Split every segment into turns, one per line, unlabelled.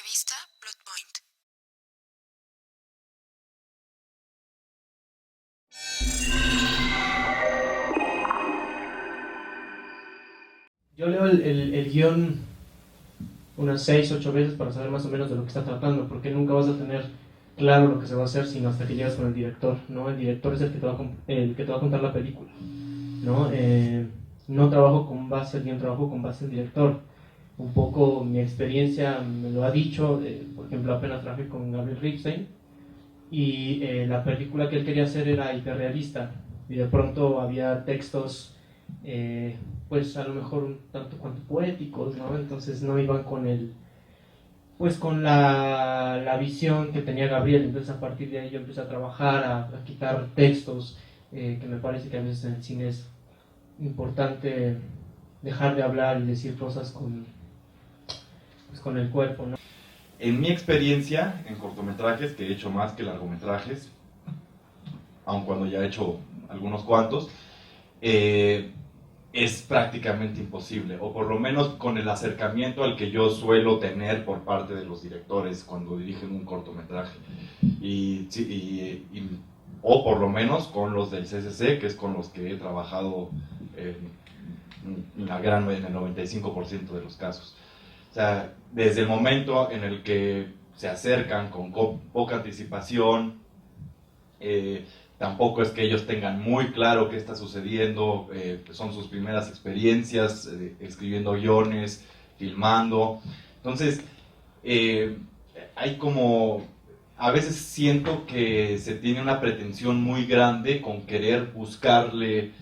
Revista Plotpoint.
Yo leo el guión unas 6, 8 veces para saber más o menos de lo que está tratando, porque nunca vas a tener claro lo que se va a hacer sino hasta que llegas con el director, ¿no? El director es el que te va a contar la película, ¿no? No trabajo con base al guión, trabajo con base al director. Un poco mi experiencia me lo ha dicho, por ejemplo, apenas trabajé con Gabriel Ripstein y la película que él quería hacer era hiperrealista y de pronto había textos pues a lo mejor un tanto cuanto poéticos, ¿no? Entonces no iban con el pues con la visión que tenía Gabriel. Entonces a partir de ahí yo empecé a trabajar, a quitar textos, que me parece que a veces en el cine es importante dejar de hablar y decir cosas pues, con el cuerpo, ¿no?
En mi experiencia en cortometrajes, que he hecho más que largometrajes, aun cuando ya he hecho algunos cuantos, es prácticamente imposible, o por lo menos con el acercamiento al que yo suelo tener por parte de los directores cuando dirigen un cortometraje, o por lo menos con los del CCC, que es con los que he trabajado en el 95% de los casos. O sea, desde el momento en el que se acercan con poca anticipación, tampoco es que ellos tengan muy claro qué está sucediendo, son sus primeras experiencias escribiendo guiones, filmando. Entonces, hay como, a veces siento que se tiene una pretensión muy grande con querer buscarle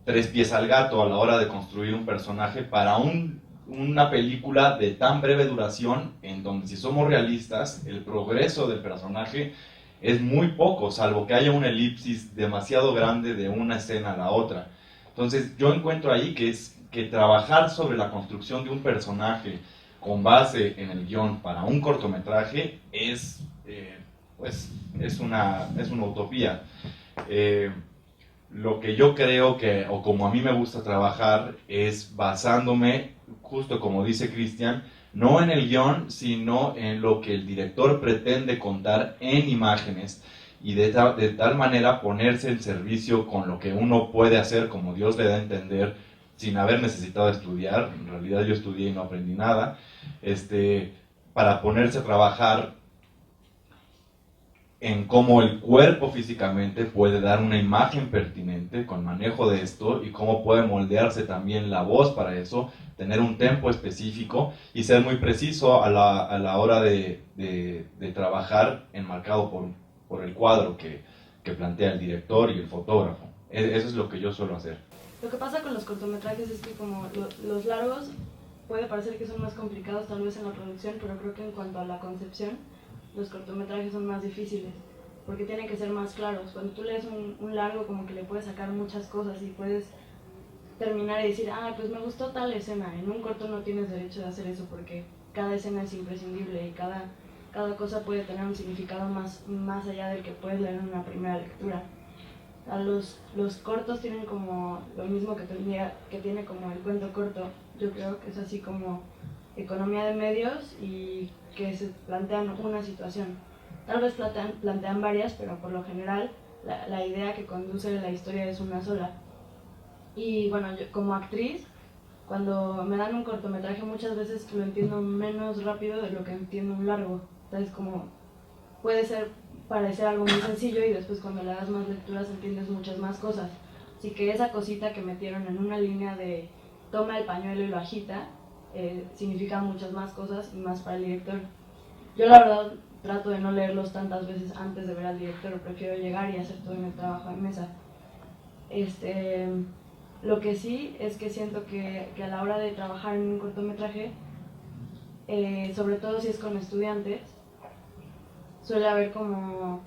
tres pies al gato a la hora de construir un personaje para una película de tan breve duración, en donde, si somos realistas, el progreso del personaje es muy poco, salvo que haya una elipsis demasiado grande de una escena a la otra. Entonces yo encuentro ahí que trabajar sobre la construcción de un personaje con base en el guión para un cortometraje es una utopía. Lo que yo creo que, o como a mí me gusta trabajar, es basándome, justo como dice Cristian, no en el guión, sino en lo que el director pretende contar en imágenes, y de tal manera ponerse en servicio con lo que uno puede hacer como Dios le da a entender, sin haber necesitado estudiar. En realidad yo estudié y no aprendí nada, para ponerse a trabajar en cómo el cuerpo físicamente puede dar una imagen pertinente con manejo de esto, y cómo puede moldearse también la voz para eso, tener un tempo específico y ser muy preciso a la hora de trabajar enmarcado por el cuadro que plantea el director y el fotógrafo. Eso es lo que yo suelo hacer.
Lo que pasa con los cortometrajes es que como los largos puede parecer que son más complicados tal vez en la producción, pero creo que en cuanto a la concepción, los cortometrajes son más difíciles, porque tienen que ser más claros. Cuando tú lees un largo, como que le puedes sacar muchas cosas y puedes terminar y decir, ah, pues me gustó tal escena. En un corto no tienes derecho de hacer eso, porque cada escena es imprescindible y cada cosa puede tener un significado más allá del que puedes leer en una primera lectura. Los cortos tienen como lo mismo que tiene como el cuento corto. Yo creo que es así como economía de medios, y que se plantean una situación. Tal vez plantean varias, pero por lo general la idea que conduce la historia es una sola. Y bueno, yo como actriz, cuando me dan un cortometraje, muchas veces lo entiendo menos rápido de lo que entiendo un largo. Entonces, como puede parecer algo muy sencillo, y después cuando le das más lecturas entiendes muchas más cosas. Así que esa cosita que metieron en una línea de toma el pañuelo y lo agita, significa muchas más cosas y más para el director. Yo la verdad trato de no leerlos tantas veces antes de ver al director, prefiero llegar y hacer todo mi trabajo en mesa. Lo que sí es que siento que a la hora de trabajar en un cortometraje, sobre todo si es con estudiantes, suele haber como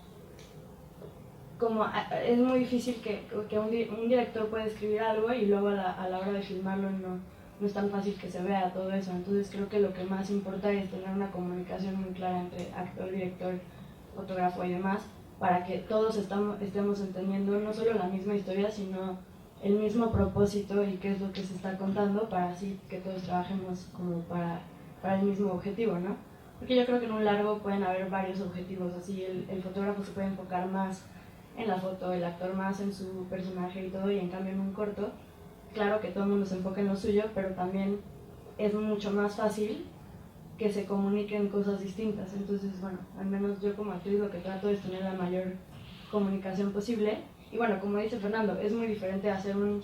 es muy difícil que un director pueda escribir algo y luego a la hora de filmarlo no es tan fácil que se vea todo eso. Entonces creo que lo que más importa es tener una comunicación muy clara entre actor, director, fotógrafo y demás, para que todos estemos entendiendo no solo la misma historia, sino el mismo propósito y qué es lo que se está contando, para así que todos trabajemos como para el mismo objetivo, ¿no? Porque yo creo que en un largo pueden haber varios objetivos, así el fotógrafo se puede enfocar más en la foto, el actor más en su personaje y todo, y en cambio en un corto, claro que todo el mundo se enfoca en lo suyo, pero también es mucho más fácil que se comuniquen cosas distintas. Entonces, bueno, al menos yo como actriz lo que trato es tener la mayor comunicación posible. Y bueno, como dice Fernando, es muy diferente hacer un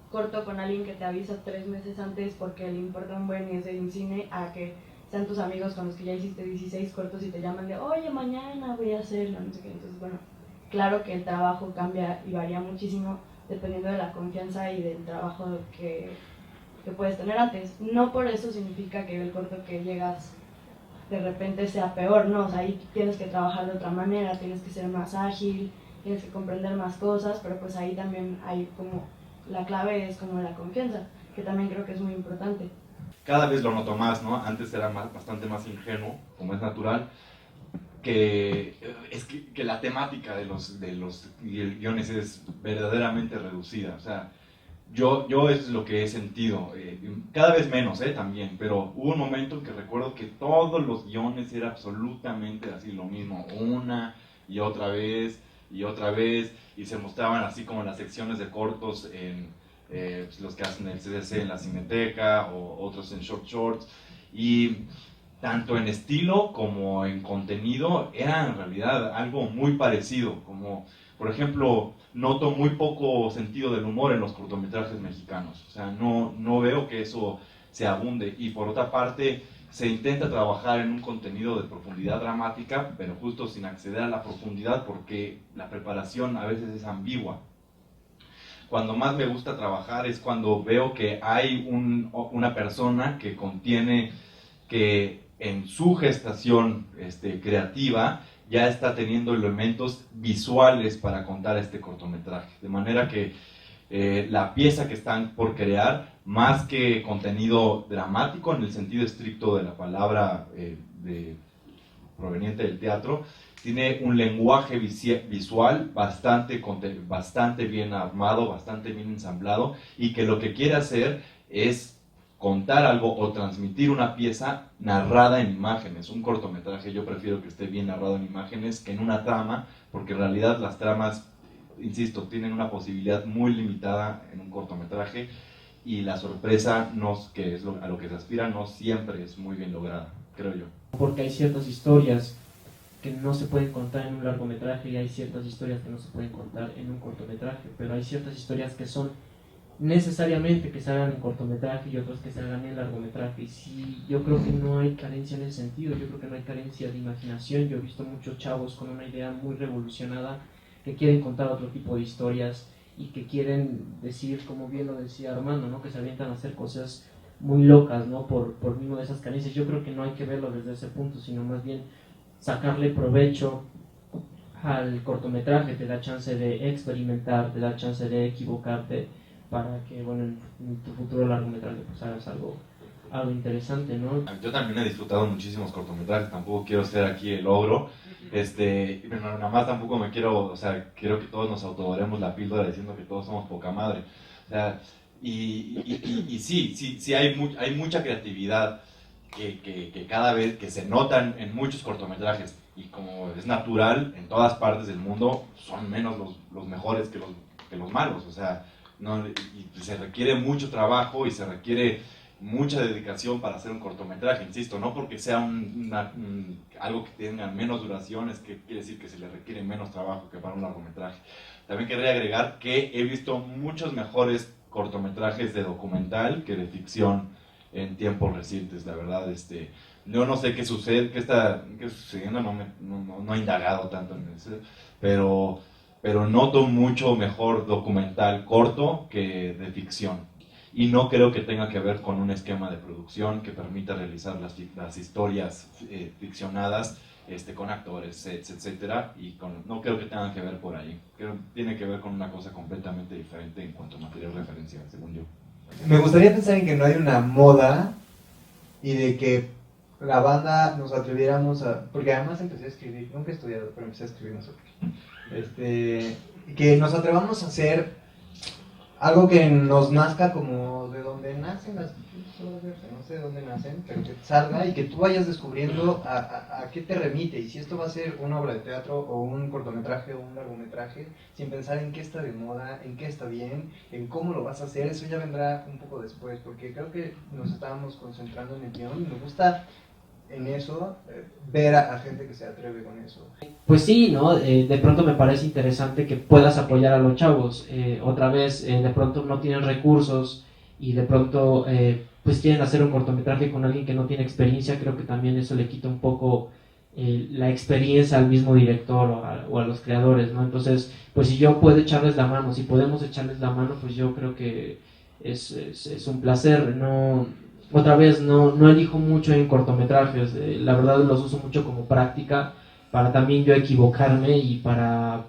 corto con alguien que te avisa 3 meses antes porque le importa un buen y es de un cine, a que sean tus amigos con los que ya hiciste 16 cortos y te llaman de, oye, mañana voy a hacerlo, no sé qué. Entonces, bueno, claro que el trabajo cambia y varía muchísimo dependiendo de la confianza y del trabajo que puedes tener antes. No por eso significa que el corto que llegas de repente sea peor, no, o sea, ahí tienes que trabajar de otra manera, tienes que ser más ágil, tienes que comprender más cosas, pero pues ahí también hay como, la clave es como la confianza, que también creo que es muy importante.
Cada vez lo noto más, ¿no? Antes era bastante más ingenuo, como es natural, que la temática de los guiones es verdaderamente reducida. O sea, yo es lo que he sentido, cada vez menos también, pero hubo un momento en que recuerdo que todos los guiones era absolutamente así lo mismo, una y otra vez, y se mostraban así como las secciones de cortos en los que hacen el CDC en la Cineteca o otros en Short Shorts, y tanto en estilo como en contenido era en realidad algo muy parecido, como por ejemplo noto muy poco sentido del humor en los cortometrajes mexicanos, o sea, no veo que eso se abunde, y por otra parte se intenta trabajar en un contenido de profundidad dramática, pero justo sin acceder a la profundidad porque la preparación a veces es ambigua. Cuando más me gusta trabajar es cuando veo que hay una persona que contiene, que en su gestación creativa ya está teniendo elementos visuales para contar este cortometraje. De manera que la pieza que están por crear, más que contenido dramático en el sentido estricto de la palabra proveniente del teatro, tiene un lenguaje visual bastante bien armado, bastante bien ensamblado, y que lo que quiere hacer es contar algo o transmitir una pieza narrada en imágenes. Un cortometraje yo prefiero que esté bien narrado en imágenes que en una trama, porque en realidad las tramas, insisto, tienen una posibilidad muy limitada en un cortometraje, y la sorpresa, que es a lo que se aspira, no siempre es muy bien lograda, creo yo.
Porque hay ciertas historias que no se pueden contar en un largometraje y hay ciertas historias que no se pueden contar en un cortometraje, pero hay ciertas historias que son necesariamente que se hagan en cortometraje y otras que se hagan en largometraje. Y sí, yo creo que no hay carencia en ese sentido, yo creo que no hay carencia de imaginación. Yo he visto muchos chavos con una idea muy revolucionada que quieren contar otro tipo de historias y que quieren decir, como bien lo decía Armando, ¿no? Que se avientan a hacer cosas muy locas, ¿no? Por mismo de esas carencias. Yo creo que no hay que verlo desde ese punto, sino más bien sacarle provecho al cortometraje. Te da chance de experimentar, te da chance de equivocarte para que, bueno, en tu futuro largometraje pues hagas algo interesante, ¿no?
Yo también he disfrutado muchísimos cortometrajes, tampoco quiero ser aquí el ogro, pero nada más tampoco me quiero, o sea, quiero que todos nos autodoremos la píldora diciendo que todos somos poca madre, o sea, y sí hay mucha creatividad que cada vez que se notan en muchos cortometrajes, y como es natural en todas partes del mundo, son menos los mejores que los malos, o sea, no, y se requiere mucho trabajo y se requiere mucha dedicación para hacer un cortometraje, insisto, no porque sea algo que tenga menos duración es que quiere decir que se le requiere menos trabajo que para un largometraje. También quería agregar que he visto muchos mejores cortometrajes de documental que de ficción en tiempos recientes, la verdad. Yo no sé qué sucede, qué está sucediendo, no he indagado tanto en eso, pero noto mucho mejor documental corto que de ficción. Y no creo que tenga que ver con un esquema de producción que permita realizar las historias ficcionadas con actores, sets, etcétera, y no creo que tenga que ver por ahí. Creo que tiene que ver con una cosa completamente diferente en cuanto a material referencial, según yo.
Me gustaría pensar en que no hay una moda y de que la banda nos atreviéramos a... Porque además empecé a escribir, nunca he estudiado, pero empecé a escribir nosotros. Que nos atrevamos a hacer algo que nos nazca como de donde nacen las no sé de dónde nacen, pero que salga y que tú vayas descubriendo a qué te remite, y si esto va a ser una obra de teatro o un cortometraje o un largometraje, sin pensar en qué está de moda, en qué está bien, en cómo lo vas a hacer. Eso ya vendrá un poco después, porque creo que nos estábamos concentrando en el guión y me gusta en eso, ver a gente que se atreve con eso.
Pues sí, ¿no? De pronto me parece interesante que puedas apoyar a los chavos. Otra vez, de pronto no tienen recursos y de pronto pues quieren hacer un cortometraje con alguien que no tiene experiencia. Creo que también eso le quita un poco la experiencia al mismo director o a los creadores, ¿no? Entonces, pues si yo puedo echarles la mano, si podemos echarles la mano, pues yo creo que es un placer. No, otra vez, no elijo mucho en cortometrajes, la verdad los uso mucho como práctica para también yo equivocarme y para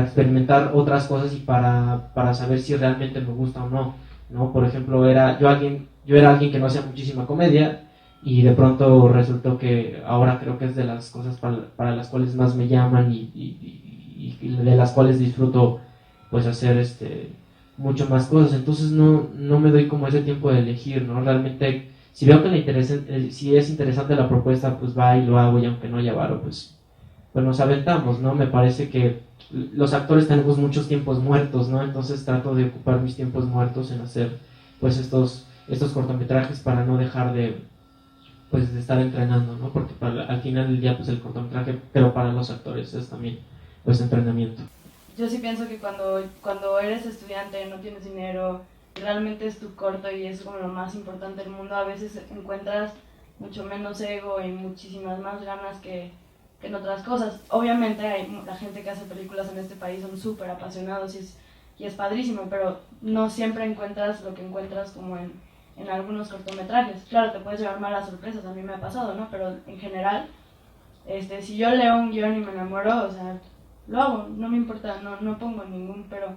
experimentar otras cosas y para saber si realmente me gusta o no, ¿no? Por ejemplo, yo era alguien que no hacía muchísima comedia y de pronto resultó que ahora creo que es de las cosas para las cuales más me llaman y de las cuales disfruto pues hacer mucho más cosas. Entonces no me doy como ese tiempo de elegir, ¿no? Realmente si veo que si es interesante la propuesta, pues va y lo hago, y aunque no haya varo, pues nos aventamos, ¿no? Me parece que los actores tenemos muchos tiempos muertos, ¿no? Entonces trato de ocupar mis tiempos muertos en hacer pues estos cortometrajes para no dejar pues de estar entrenando, ¿no? Porque al final del día pues el cortometraje, pero para los actores es también pues entrenamiento.
Yo sí pienso que cuando eres estudiante, no tienes dinero, realmente es tu corto y es como lo más importante del mundo, a veces encuentras mucho menos ego y muchísimas más ganas que en otras cosas. Obviamente la gente que hace películas en este país son súper apasionados y es padrísimo, pero no siempre encuentras lo que encuentras como en algunos cortometrajes. Claro, te puedes llevar malas sorpresas, a mí me ha pasado, ¿no? Pero en general, si yo leo un guión y me enamoro, o sea, lo hago, no me importa, no pongo ningún pero.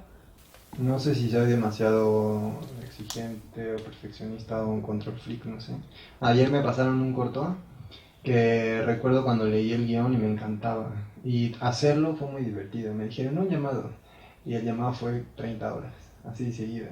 No sé si soy demasiado exigente o perfeccionista o un control freak, no sé. Ayer me pasaron un corto que recuerdo cuando leí el guión y me encantaba. Y hacerlo fue muy divertido. Me dijeron un llamado. Y el llamado fue 30 horas, así de seguida.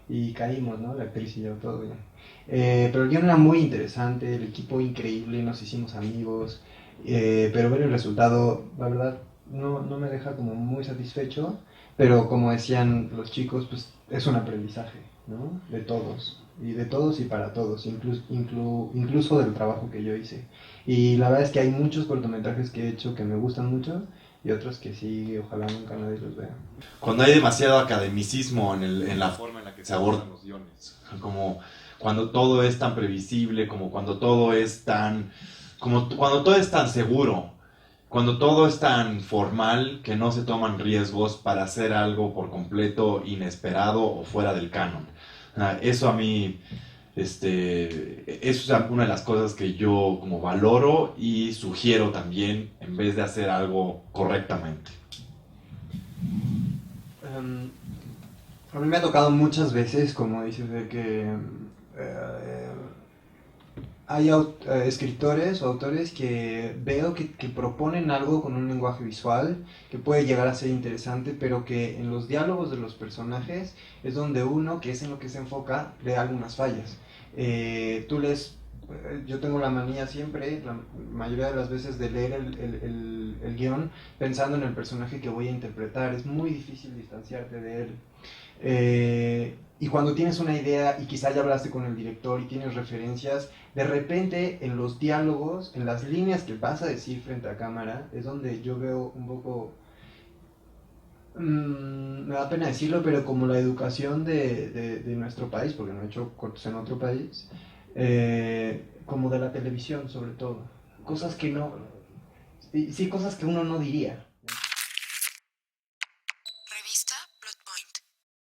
Y caímos, ¿no? La actriz y yo, todo bien. Pero el guión era muy interesante, el equipo increíble, nos hicimos amigos. Pero ver el resultado, la verdad, no me deja como muy satisfecho. Pero como decían los chicos, pues es un aprendizaje, ¿no? De todos. Y de todos y para todos, incluso del trabajo que yo hice. Y la verdad es que hay muchos cortometrajes que he hecho que me gustan mucho y otros que sí, ojalá nunca nadie los vea.
Cuando hay demasiado academicismo en la forma en la que se abordan los guiones, como cuando todo es tan previsible, como cuando todo es tan, como cuando todo es tan seguro, cuando todo es tan formal que no se toman riesgos para hacer algo por completo inesperado o fuera del canon. Eso a mí, eso es una de las cosas que yo como valoro y sugiero también en vez de hacer algo correctamente.
A mí me ha tocado muchas veces, como dices, de que hay escritores o autores que veo que proponen algo con un lenguaje visual que puede llegar a ser interesante, pero que en los diálogos de los personajes es donde uno, que es en lo que se enfoca, ve algunas fallas. Yo tengo la manía siempre, la mayoría de las veces, de leer el guión pensando en el personaje que voy a interpretar. Es muy difícil distanciarte de él. Y cuando tienes una idea y quizá ya hablaste con el director y tienes referencias, de repente en los diálogos, en las líneas que vas a decir frente a cámara, es donde yo veo un poco, me da pena decirlo, pero como la educación de nuestro país, porque no he hecho cortos en otro país, como de la televisión sobre todo, cosas que no, sí, cosas que uno no diría,